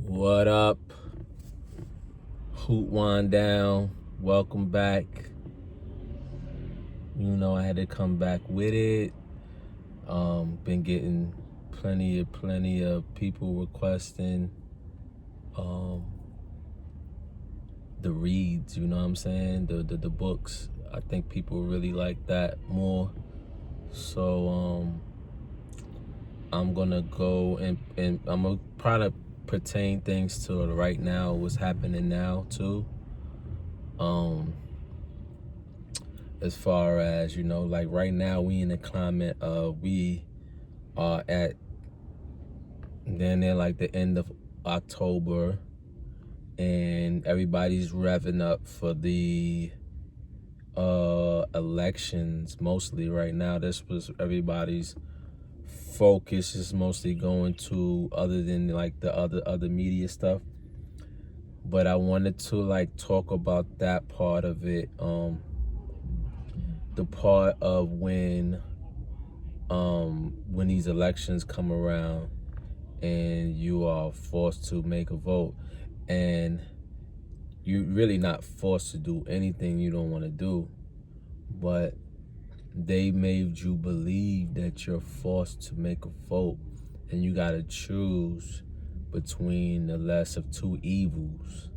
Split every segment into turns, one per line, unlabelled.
What up? Hoot Wind Down. Welcome back. You know I had to come back with it. Been getting plenty of people requesting the reads, you know what I'm saying? The books. I think people really like that more. So I'm gonna go and I'm gonna try to pertain things to right now, what's happening now too. As far as, like right now we in the climate of we are at then they're like the end of October and everybody's revving up for the elections mostly right now. This was everybody's focus is mostly going to, other than like the other media stuff. But I wanted to like talk about that part of it, the part of when these elections come around and you are forced to make a vote, and you're really not forced to do anything you don't want to do, but they made you believe that you're forced to make a vote and you got to choose between the less of two evils.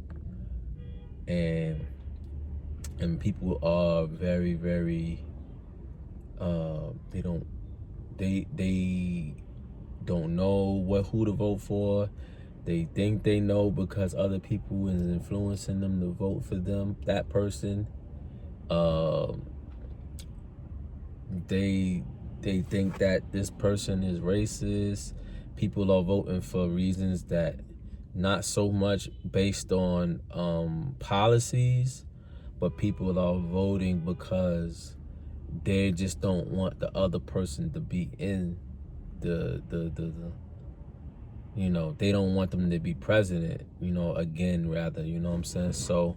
And people are very, very they don't know who to vote for. They think they know because other people is influencing them to vote for them, that person. They think that this person is racist. People are voting for reasons that not so much based on policies, but people are voting because they just don't want the other person to be in the they don't want them to be president, again, rather, you know what I'm saying? So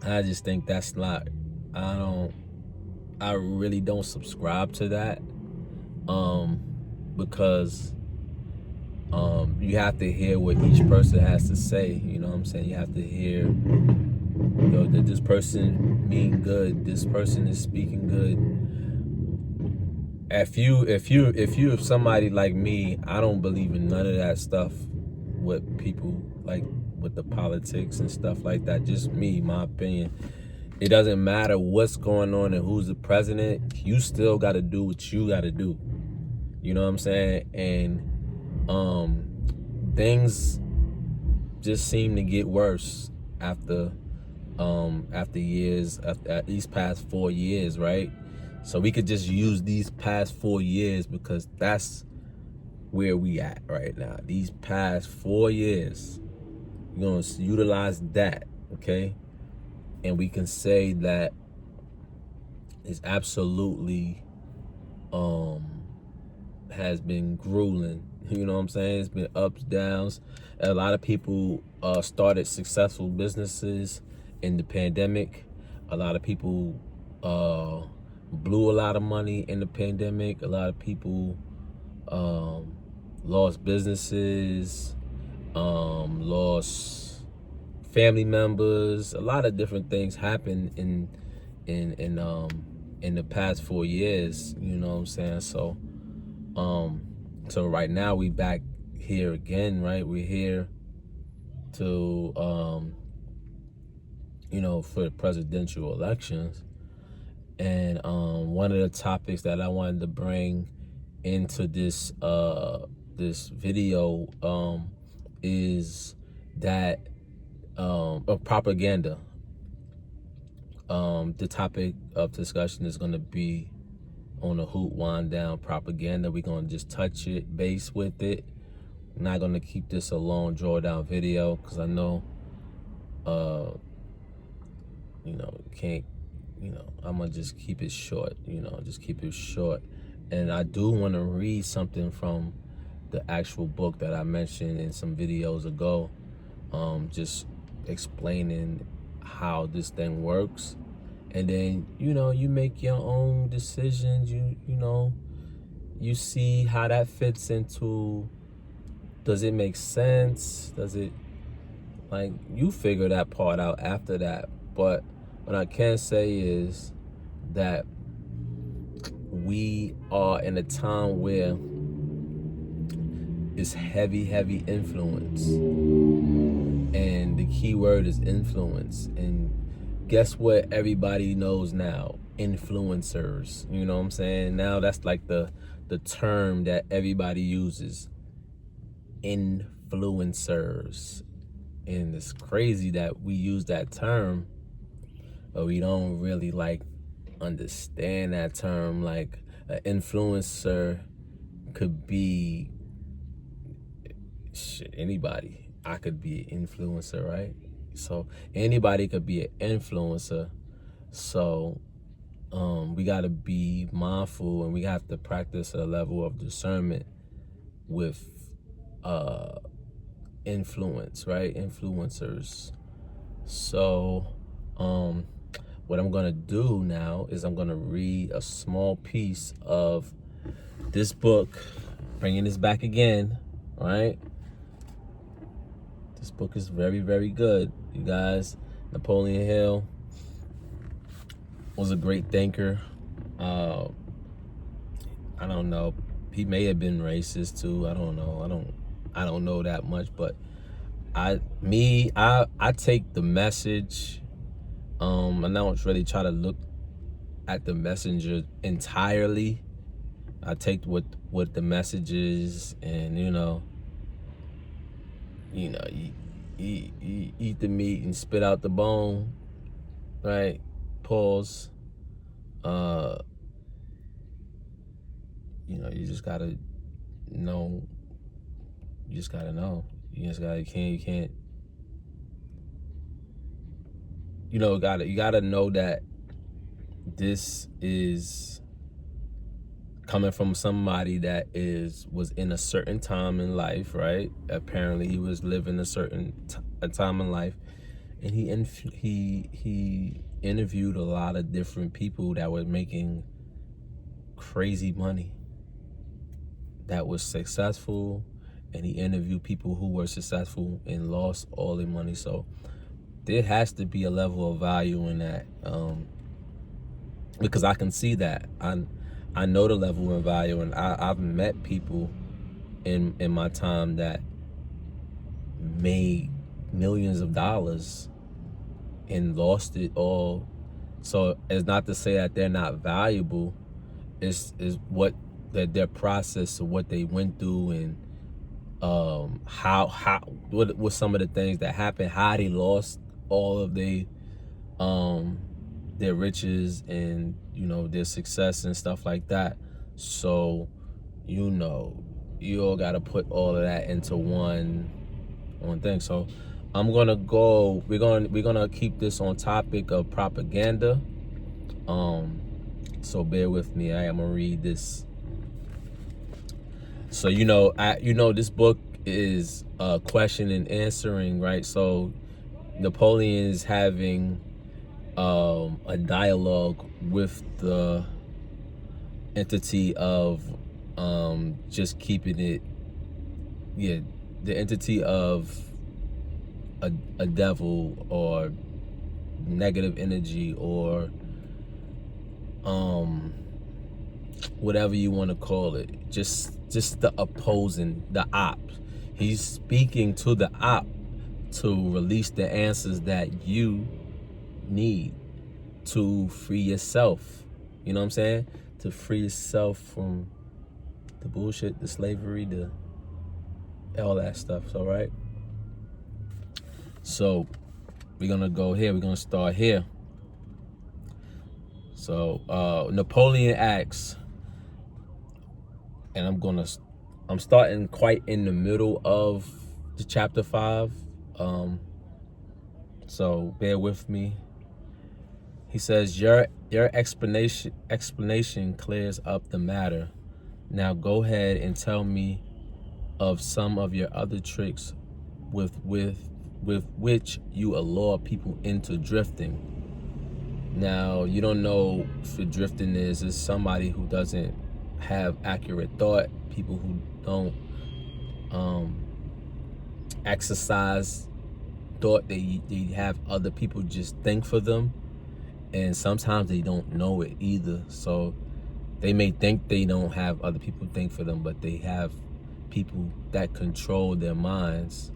I just think that's not, I really don't subscribe to that, because you have to hear what each person has to say, you know what I'm saying? You have to hear, that this person mean good, this person is speaking good. If somebody like me, I don't believe in none of that stuff with people, like with the politics and stuff like that. Just me, my opinion. It doesn't matter what's going on and who's the president. You still got to do what you got to do. You know what I'm saying? And things just seem to get worse after years, at these past 4 years, right? So we could just use these past 4 years because that's where we at right now. These past 4 years, we're gonna utilize that, okay? And we can say that it's absolutely has been grueling. You know what I'm saying? It's been ups, downs. A lot of people started successful businesses in the pandemic. A lot of people blew a lot of money in the pandemic. A lot of people lost businesses, lost family members. A lot of different things happened in the past 4 years. You know what I'm saying? So so right now we back here again, right? We're here to for the presidential elections. And one of the topics that I wanted to bring into this this video is that of propaganda. The topic of discussion is going to be on the Hoot Wind Down propaganda. We're going to just touch it, base with it. I'm not going to keep this a long draw down video because I know can't, I'm gonna just keep it short, just keep it short. And I do want to read something from the actual book that I mentioned in some videos ago, just explaining how this thing works. And then, you make your own decisions. You see how that fits into Does it make sense? Does it, like, you figure that part out after that. But what I can say is that we are in a time where it's heavy influence. And the key word is influence. And guess what everybody knows now? Influencers. You know what I'm saying? Now that's like the term that everybody uses. Influencers. And it's crazy that we use that term, but we don't really like understand that term. Like, an influencer could be anybody. I could be an influencer, right? So anybody could be an influencer. So we got to be mindful, and we have to practice a level of discernment with influence, right? Influencers. So what I'm gonna do now is I'm gonna read a small piece of this book, bringing this back again, right? This book is very good, you guys. Napoleon Hill was a great thinker. I don't know. He may have been racist too. I don't know. I don't know that much, but I take the message, and I don't really try to look at the messenger entirely. I take what the message is, and you eat the meat and spit out the bone, right? Pause. You just gotta know. You just gotta know. You can't. You gotta know that this is coming from somebody that was in a certain time in life, right? Apparently, he was living a certain time in life, and he interviewed a lot of different people that were making crazy money, that was successful, and he interviewed people who were successful and lost all their money. So there has to be a level of value in that, because I can see that. I know the level of value, and I've met people in my time that made millions of dollars and lost it all. So it's not to say that they're not valuable. It's what their process of what they went through, and what some of the things that happened, how they lost all of their riches and their success and stuff like that. So you all got to put all of that into one thing. So we're gonna keep this on topic of propaganda. So bear with me. I'm gonna read this. So this book is question and answering, right? So Napoleon is having a dialogue with the entity of just keeping it, the entity of a devil or negative energy, or whatever you want to call it, just the opposing, the op. He's speaking to the op to release the answers that you need to free yourself. You know what I'm saying? To free yourself from the bullshit, the slavery, the all that stuff. So right. So we're gonna go here. We're gonna start here. So Napoleon asks, and I'm starting quite in the middle of the chapter 5. So bear with me. He says, your explanation clears up the matter. Now go ahead and tell me of some of your other tricks with which you allure people into drifting. Now, you don't know what drifting is. It's somebody who doesn't have accurate thought, people who don't exercise thought. They have other people just think for them, and sometimes they don't know it either. So they may think they don't have other people think for them, but they have people that control their minds,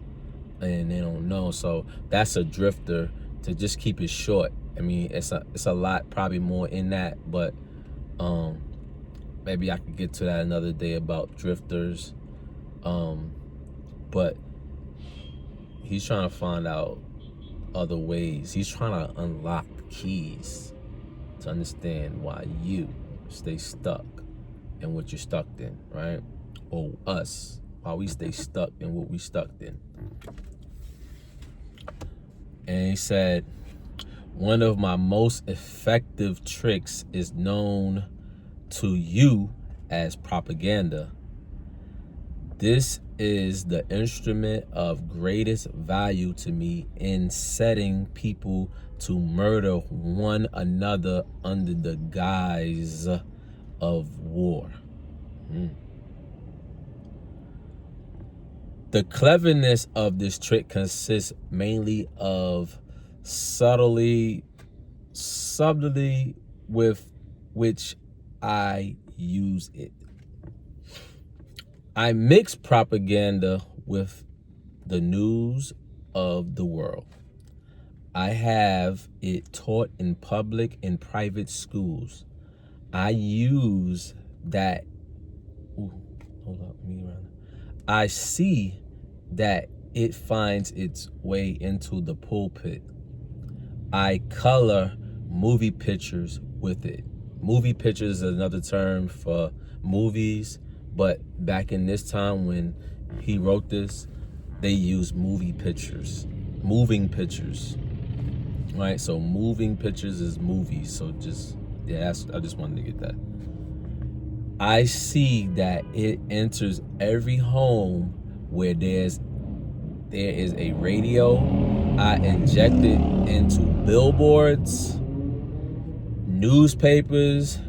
and they don't know. So that's a drifter. To just keep it short, I mean, it's a lot, probably more in that, but maybe I could get to that another day about drifters. But he's trying to find out other ways. He's trying to unlock keys to understand why you stay stuck in what you're stuck in, right? Or us, why we stay stuck in what we stuck in. And he said, one of my most effective tricks is known to you as propaganda. This is the instrument of greatest value to me in setting people to murder one another under the guise of war. The cleverness of this trick consists mainly of subtlety with which I use it. I mix propaganda with the news of the world. I have it taught in public and private schools. I use that. I see that it finds its way into the pulpit. I color movie pictures with it. Movie pictures is another term for movies, but back in this time when he wrote this, they used moving pictures, right? So moving pictures is movies. So I just wanted to get that. I see that it enters every home where there is a radio. I inject it into billboards, newspapers,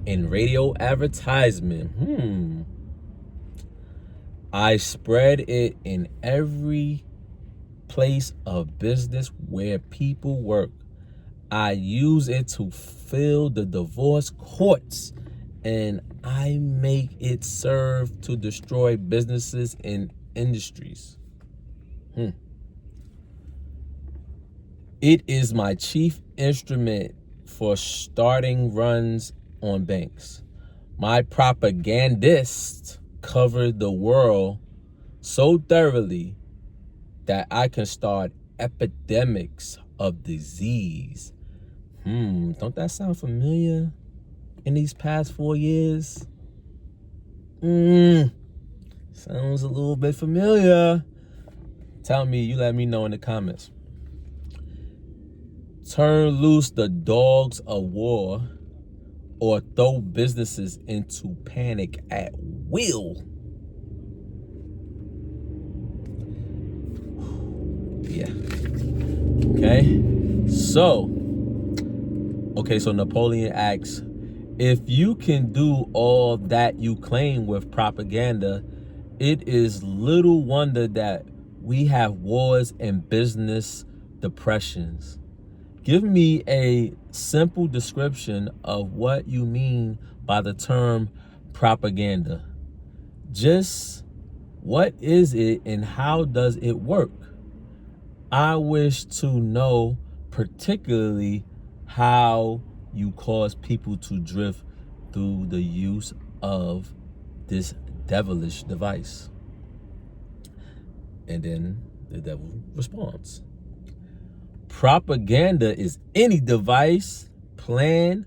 and radio advertisement. I spread it in every place of business where people work. I use it to fill the divorce courts, and I make it serve to destroy businesses and industries. It is my chief instrument for starting runs on banks. My propagandists cover the world so thoroughly that I can start epidemics of disease. Don't that sound familiar in these past 4 years? Sounds a little bit familiar. Tell me, you let me know in the comments. Turn loose the dogs of war or throw businesses into panic at will. Yeah. So Napoleon asks, if you can do all that you claim with propaganda, it is little wonder that we have wars and business depressions. Give me a simple description of what you mean by the term propaganda. Just what is it and how does it work? I wish to know particularly how you cause people to drift through the use of this devilish device. And then the devil responds. Propaganda is any device, plan,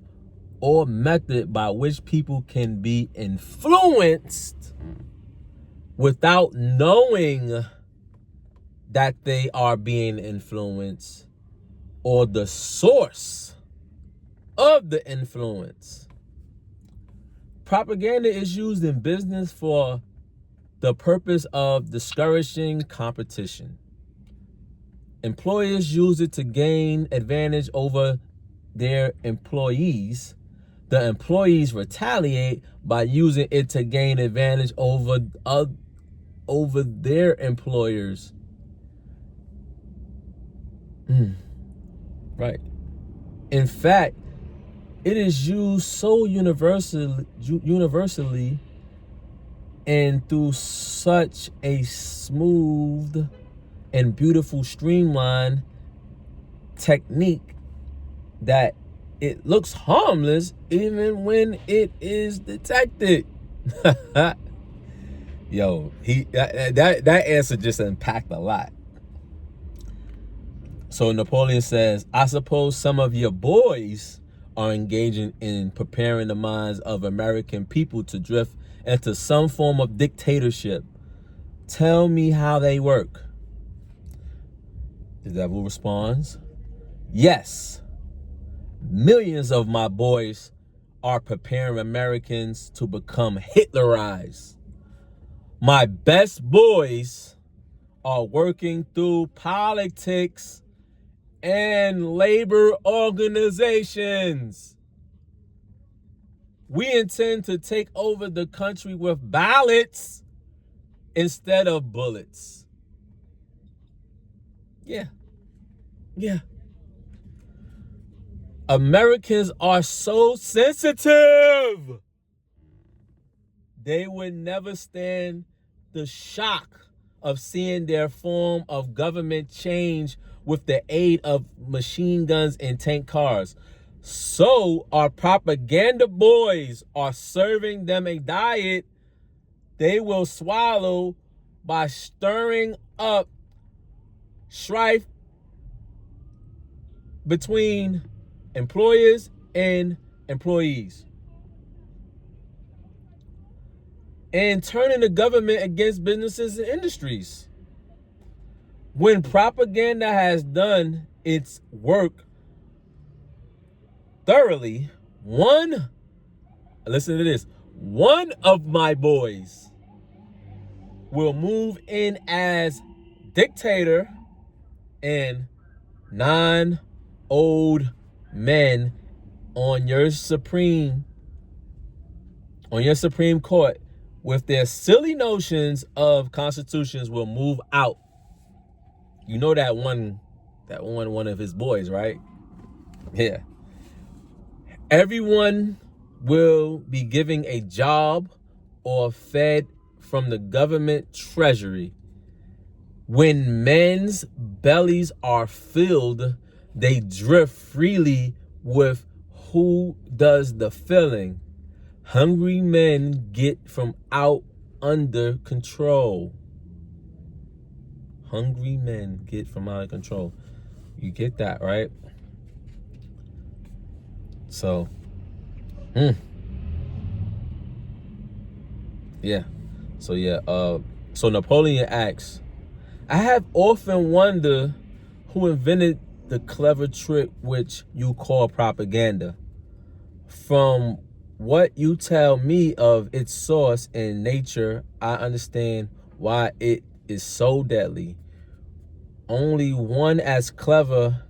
or method by which people can be influenced without knowing that they are being influenced or the source of the influence. Propaganda is used in business for the purpose of discouraging competition. Employers use it to gain advantage over their employees. The employees retaliate by using it to gain advantage over over their employers. Right. In fact, it is used so universally and through such a smooth and beautiful streamline technique that it looks harmless even when it is detected. Yo, that answer just unpacked a lot. So Napoleon says, I suppose some of your boys are engaging in preparing the minds of American people to drift into some form of dictatorship. Tell me how they work. The devil responds, yes, millions of my boys are preparing Americans to become Hitlerized. My best boys are working through politics and labor organizations. We intend to take over the country with ballots instead of bullets. Yeah. Americans are so sensitive. They would never stand the shock of seeing their form of government change with the aid of machine guns and tank cars. So our propaganda boys are serving them a diet they will swallow by stirring up strife between employers and employees and turning the government against businesses and industries. When propaganda has done its work thoroughly, listen to this, one of my boys will move in as dictator and 9 old men on your Supreme Court with their silly notions of constitutions will move out. You know that one of his boys, right? Yeah. Everyone will be giving a job or fed from the government treasury. When men's bellies are filled, they drift freely with who does the filling. Hungry men get from out under control. Hungry men get from out of control. You get that, right? So, yeah. So Napoleon asks, I have often wondered who invented the clever trick which you call propaganda. From what you tell me of its source and nature, I understand why it is so deadly. Only one as clever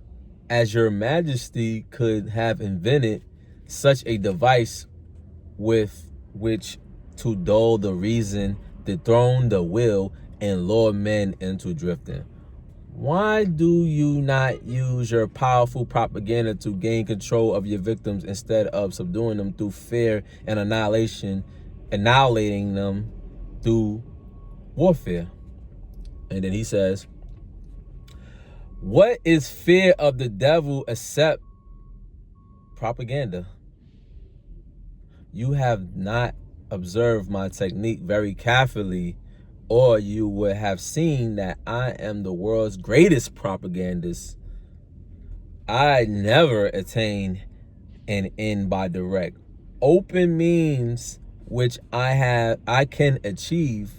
as your majesty could have invented such a device with which to dull the reason, dethrone the will, and lure men into drifting. Why do you not use your powerful propaganda to gain control of your victims instead of subduing them through fear and annihilating them through warfare? And then he says, what is fear of the devil except propaganda? You have not observed my technique very carefully, or you would have seen that I am the world's greatest propagandist. I never attain an end by direct, open means which I can achieve.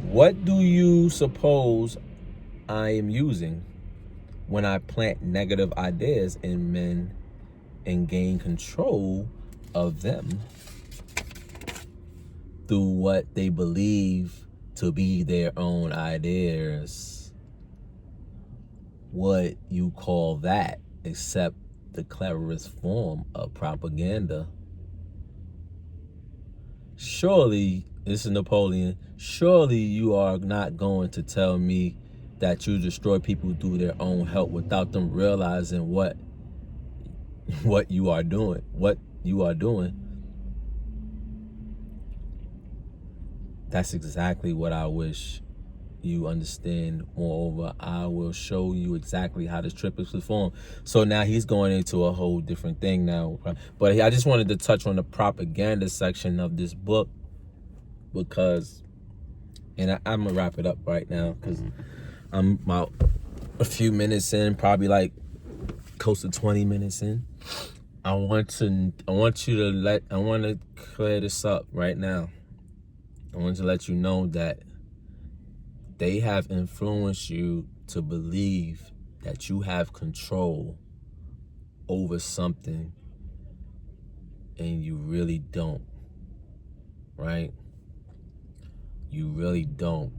What do you suppose I am using when I plant negative ideas in men and gain control of them through what they believe to be their own ideas? What you call that except the cleverest form of propaganda? Surely this is Napoleon. Surely you are not going to tell me that you destroy people through their own help without them realizing what you are doing. What you are doing. That's exactly what I wish you understand. Moreover, I will show you exactly how this trip is performed. So now he's going into a whole different thing now. But I just wanted to touch on the propaganda section of this book because, and I'm going to wrap it up right now because I'm about a few minutes in, probably like close to 20 minutes in. I want to clear this up right now. I want to let you know that they have influenced you to believe that you have control over something and you really don't, right? You really don't.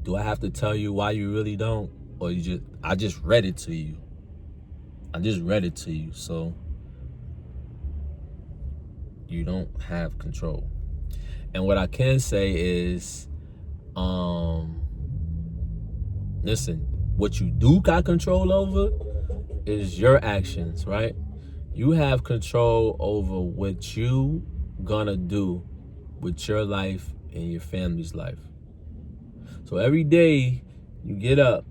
Do I have to tell you why you really don't? Or I just read it to you. So you don't have control. And what I can say is, listen, what you do got control over is your actions, right? You have control over what you gonna do with your life and your family's life. So every day you get up,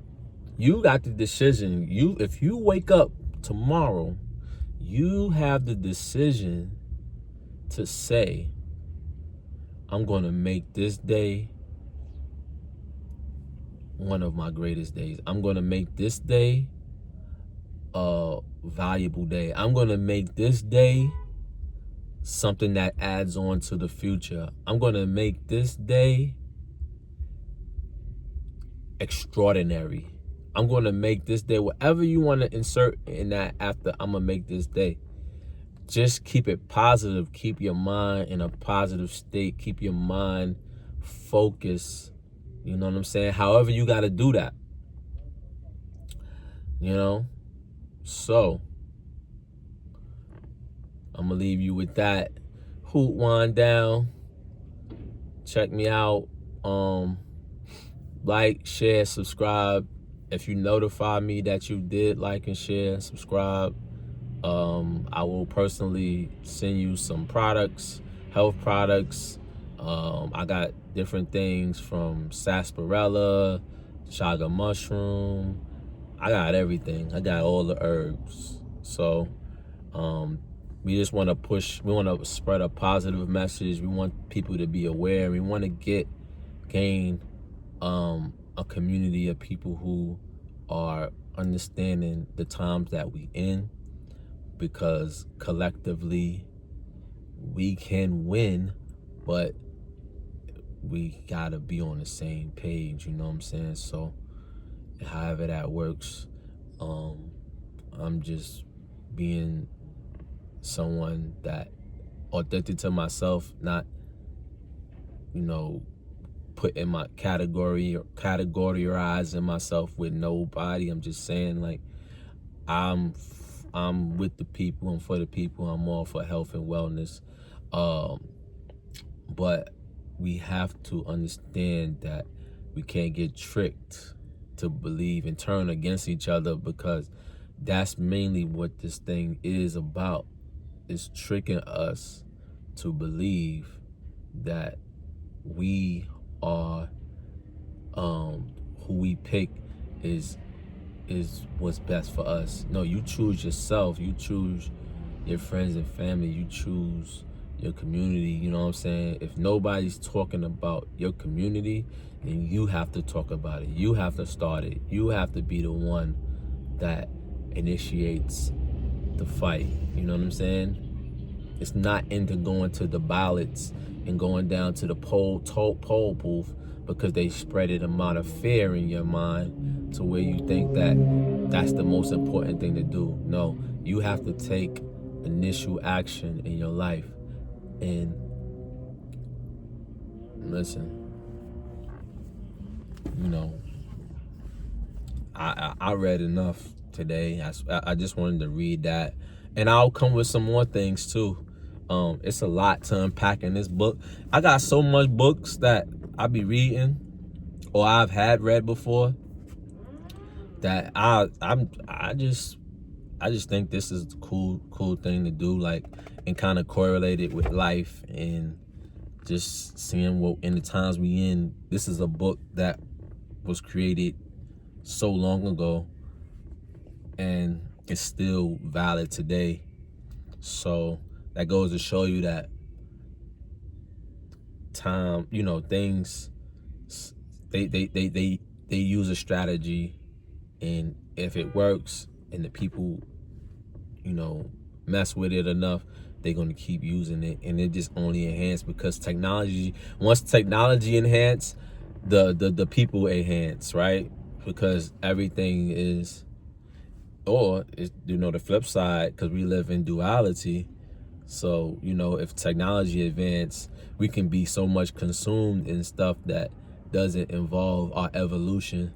you got the decision. If you wake up tomorrow, you have the decision to say, I'm gonna make this day one of my greatest days. I'm gonna make this day a valuable day. I'm gonna make this day something that adds on to the future. I'm gonna make this day extraordinary. I'm gonna make this day, whatever you want to insert in that after, I'm gonna make this day. Just keep it positive. Keep your mind in a positive state. Keep your mind focused. You know what I'm saying? However you got to do that. You know? So, I'm going to leave you with that. Hoot Wind Down. Check me out. Like, share, subscribe. If you notify me that you did like and share and subscribe, I will personally send you some products, health products. I got different things from sarsaparilla, chaga mushroom. I got everything. I got all the herbs. So we just want to spread a positive message. We want people to be aware. We want to gain a community of people who are understanding the times that we in, because collectively we can win, but we gotta be on the same page, you know what I'm saying? So however that works, I'm just being someone that authentic to myself, not, putting my categorizing myself with nobody. I'm just saying, like, I'm with the people, I'm for the people, I'm all for health and wellness. But we have to understand that we can't get tricked to believe and turn against each other, because that's mainly what this thing is about. It's tricking us to believe that we are who we pick is what's best for us. No, you choose yourself. You choose your friends and family. You choose your community. You know what I'm saying? If nobody's talking about your community, then you have to talk about it. You have to start it. You have to be the one that initiates the fight. You know what I'm saying? It's not into going to the ballots and going down to the poll booth because they spread an amount of fear in your mind to where you think that that's the most important thing to do. No, you have to take initial action in your life. And listen, I read enough today. I just wanted to read that, and I'll come with some more things too. It's a lot to unpack in this book. I got so much books that I be reading or I've had read before that I just think this is a cool thing to do, like, and kind of correlate it with life and just seeing what in the times we in. This is a book that was created so long ago and it's still valid today. So that goes to show you that time, things, they use a strategy, and if it works and the people, mess with it enough, they're going to keep using it, and it just only enhance, because once technology enhance, the people enhance, right? Because everything is, or is, the flip side, because we live in duality. So, if technology advance, we can be so much consumed in stuff that doesn't involve our evolution,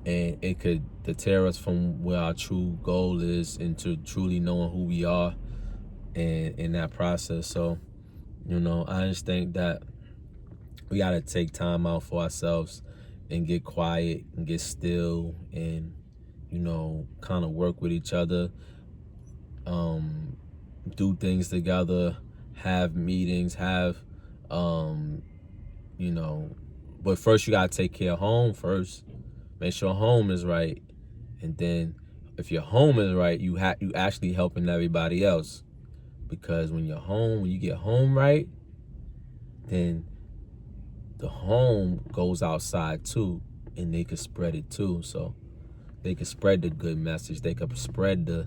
and it could deter us from where our true goal is, into truly knowing who we are, and in that process. So, I just think that we got to take time out for ourselves and get quiet and get still, and kind of work with each other, do things together, have meetings, but first you gotta take care of home first. Make sure home is right, and then if your home is right, you actually helping everybody else, because when you get home right, then the home goes outside too, and they could spread it too. So they could spread the good message. They could spread the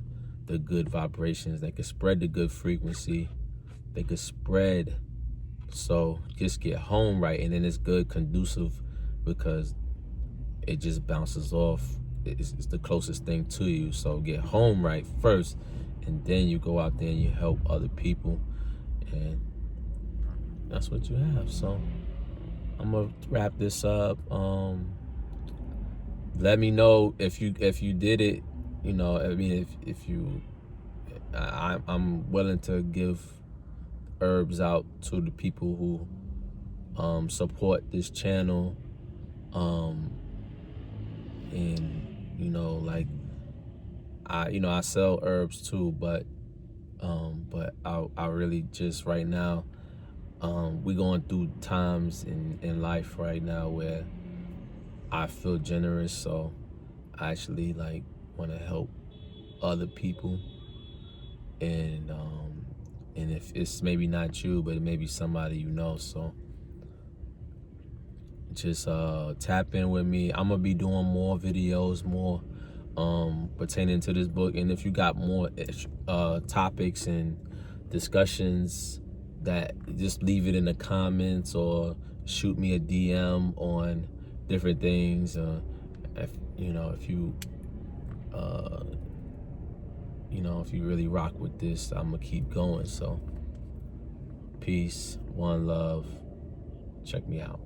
good vibrations. They could spread the good frequency. They could spread. So just get home right, and then it's good, conducive, because it just bounces off. It's the closest thing to you. So get home right first, and then you go out there and you help other people, and that's what you have. So I'm gonna wrap this up. Let me know if you did it. If you, I'm willing to give herbs out to the people who support this channel, and like, I sell herbs too, but I really just right now, we going through times in life right now where I feel generous, so I actually like want to help other people, and if it's maybe not you, but it may be somebody so just tap in with me. I'm gonna be doing more videos, more pertaining to this book, and if you got more topics and discussions, that just leave it in the comments or shoot me a DM on different things. If you really rock with this, I'm gonna keep going. So peace, one love, check me out.